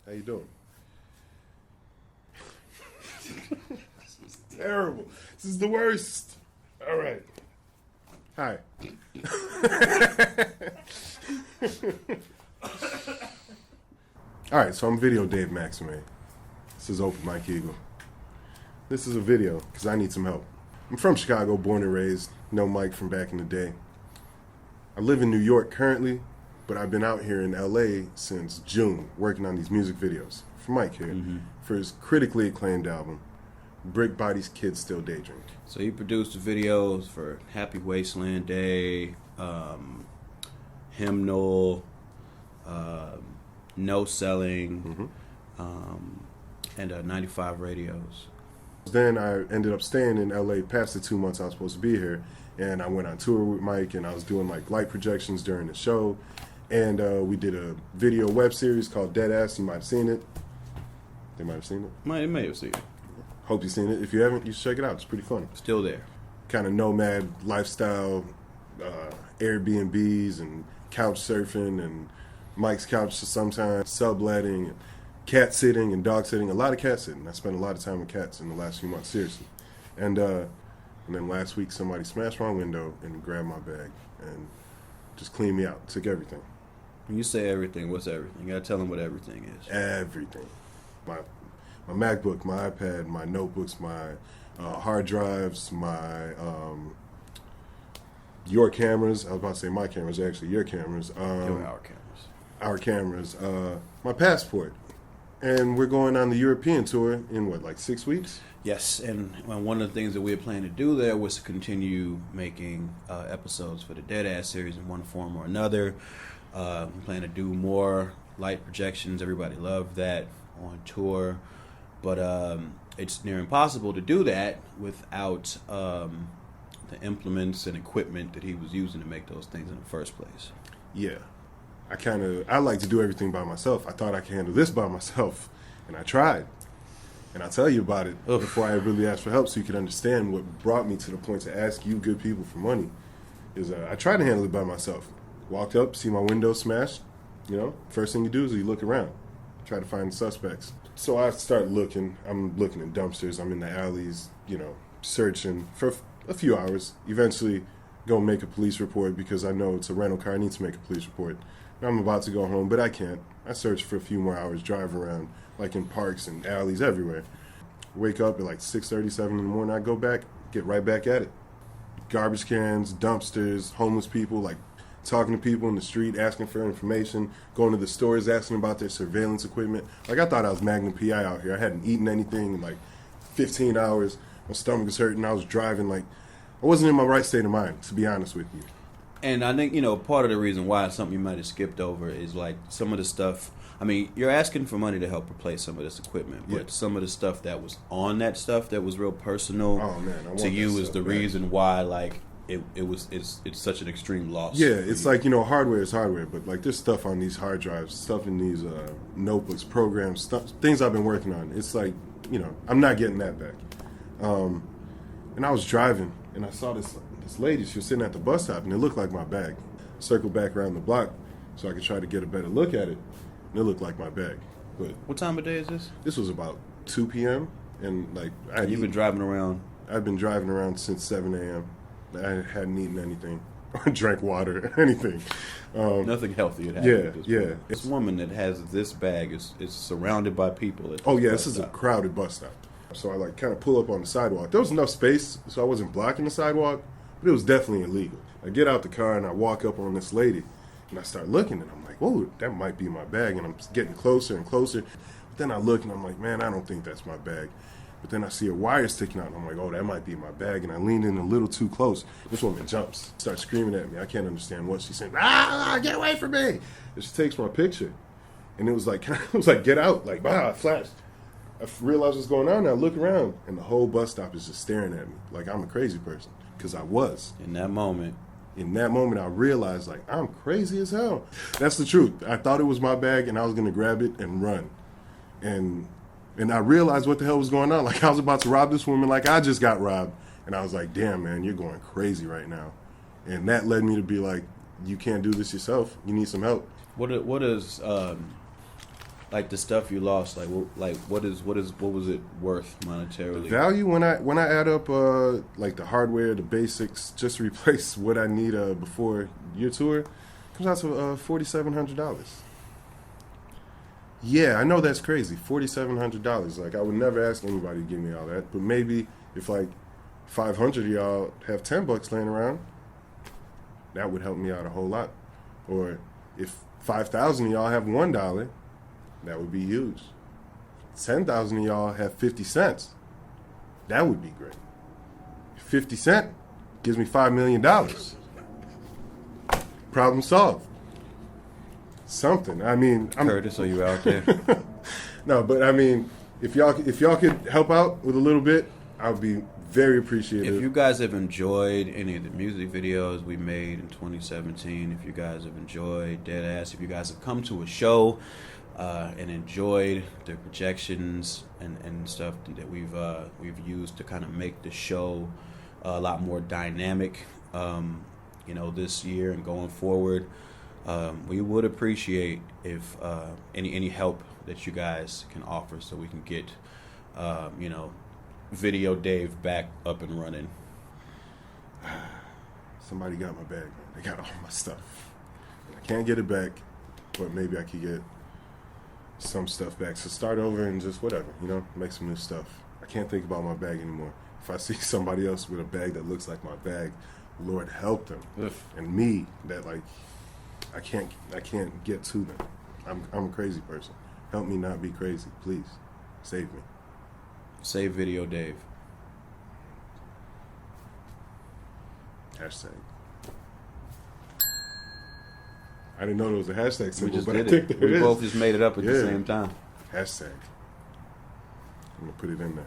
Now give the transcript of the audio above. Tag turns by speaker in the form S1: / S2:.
S1: How you doing? This is terrible. This is the worst. All right. Hi. All right, so I'm Video David Maximé. This is Open Mike Eagle. This is a video because I need some help. I'm from Chicago, born and raised. Know Mike from back in the day. I live in New York currently, but I've been out here in LA since June working on these music videos for Mike here for his critically acclaimed album, Brick Body's Kids Still Daydream.
S2: So he produced the videos for Happy Wasteland Day, Hymnal, No Selling, and 95 Radios.
S1: Then I ended up staying in LA past the 2 months I was supposed to be here, and I went on tour with Mike, and I was doing like light projections during the show, and we did a video web series called Deadass. You might have seen it. They might have seen it.
S2: They may have seen it.
S1: Hope you've seen it. If you haven't, you should check it out. It's pretty fun.
S2: Still there.
S1: Kind of nomad lifestyle, Airbnbs and couch surfing and Mike's couch sometimes, subletting and cat sitting and dog sitting. A lot of cat sitting. I spent a lot of time with cats in the last few months, seriously. And then last week somebody smashed my window and grabbed my bag and just cleaned me out. Took everything.
S2: When you say everything, what's everything? You gotta tell them what everything is.
S1: Everything. My MacBook, my iPad, my notebooks, my hard drives, my your cameras. I was about to say my cameras, actually your cameras.
S2: Our cameras.
S1: Our cameras. My passport. And we're going on the European tour in what, like 6 weeks?
S2: Yes, and one of the things that we had planned to do there was to continue making episodes for the Deadass series in one form or another. We plan to do more light projections. Everybody loved that on tour. But it's near impossible to do that without the implements and equipment that he was using to make those things in the first place.
S1: Yeah. I like to do everything by myself. I thought I could handle this by myself, and I tried. And I'll tell you about it before I really asked for help so you can understand what brought me to the point to ask you good people for money. Is I tried to handle it by myself. Walked up, see my window smashed. You know, first thing you do is you look around. Try to find suspects. So I start looking. I'm looking in dumpsters. I'm in the alleys, you know, searching for a few hours. Eventually go make a police report because I know it's a rental car. I need to make a police report. I'm about to go home, but I can't. I search for a few more hours, drive around, like in parks and alleys everywhere. Wake up at like 6:37 in the morning. I go back, get right back at it. Garbage cans, dumpsters, homeless people, like talking to people in the street, asking for information, going to the stores, asking about their surveillance equipment. Like I thought I was Magnum PI out here. I hadn't eaten anything in like 15 hours. My stomach was hurting. I was driving like I wasn't in my right state of mind, to be honest with you.
S2: And I think, you know, part of the reason why it's something you might have skipped over is like some of the stuff. I mean, you're asking for money to help replace some of this equipment, but some of the stuff that was on that stuff that was real personal to you is the reason why, like, it's such an extreme loss.
S1: Yeah, it's like, you know, hardware is hardware, but like there's stuff on these hard drives, stuff in these notebooks, programs, things I've been working on. It's like, you know, I'm not getting that back. And I was driving, and I saw this lady. She was sitting at the bus stop, and it looked like my bag. Circled back around the block so I could try to get a better look at it, and it looked like my bag. But
S2: what time of day is this?
S1: This was about 2 p.m. and like
S2: You've been driving around?
S1: I've been driving around since 7 a.m. I hadn't eaten anything or drank water or anything.
S2: Nothing healthy had happened.
S1: Yeah.
S2: This woman that has this bag is surrounded by people.
S1: This is a crowded bus stop. So I like kind of pull up on the sidewalk. There was enough space, so I wasn't blocking the sidewalk, but it was definitely illegal. I get out the car and I walk up on this lady, and I start looking, and I'm like, whoa, that might be my bag, and I'm getting closer and closer. But then I look, and I'm like, man, I don't think that's my bag. But then I see a wire sticking out, and I'm like, oh, that might be my bag, and I lean in a little too close. This woman jumps, starts screaming at me. I can't understand what she's saying. Get away from me! And she takes my picture, and it was like, get out, like, I flashed. I realized what's going on, and I look around, and the whole bus stop is just staring at me like I'm a crazy person, because I was.
S2: In that moment,
S1: I realized, like, I'm crazy as hell. That's the truth. I thought it was my bag, and I was going to grab it and run. And I realized what the hell was going on. Like, I was about to rob this woman like I just got robbed. And I was like, damn, man, you're going crazy right now. And that led me to be like, you can't do this yourself. You need some help.
S2: What is Like the stuff you lost, what was it worth monetarily?
S1: Value when I add up like the hardware, the basics, just to replace what I need before your tour, comes out to $4,700. Yeah, I know that's crazy. $4,700. Like I would never ask anybody to give me all that, but maybe if like 500 of y'all have $10 laying around, that would help me out a whole lot. Or if 5,000 of y'all have $1, that would be huge. 10,000 of y'all have 50 cents. That would be great. 50 cents gives me $5 million. Problem solved. Something. I mean,
S2: Curtis, are you out there?
S1: No, but I mean, if y'all could help out with a little bit, I would be very appreciative.
S2: If you guys have enjoyed any of the music videos we made in 2017, if you guys have enjoyed Deadass, if you guys have come to a show and enjoyed the projections and stuff that we've used to kind of make the show a lot more dynamic, this year and going forward, we would appreciate if any help that you guys can offer so we can get Video Dave back up and running.
S1: Somebody got my bag, man. They got all my stuff. I can't get it back, but maybe I could get some stuff back. So start over and just whatever, make some new stuff. I can't think about my bag anymore. If I see somebody else with a bag that looks like my bag, Lord help them. And me, that like I can't get to them. I'm a crazy person. Help me not be crazy, please. Save me.
S2: Save Video Dave.
S1: Hashtag. I didn't know there was a hashtag symbol,
S2: We just
S1: but
S2: did
S1: I think
S2: it.
S1: there
S2: We
S1: is.
S2: both just made it up at the same time.
S1: Hashtag. I'm gonna put it in there.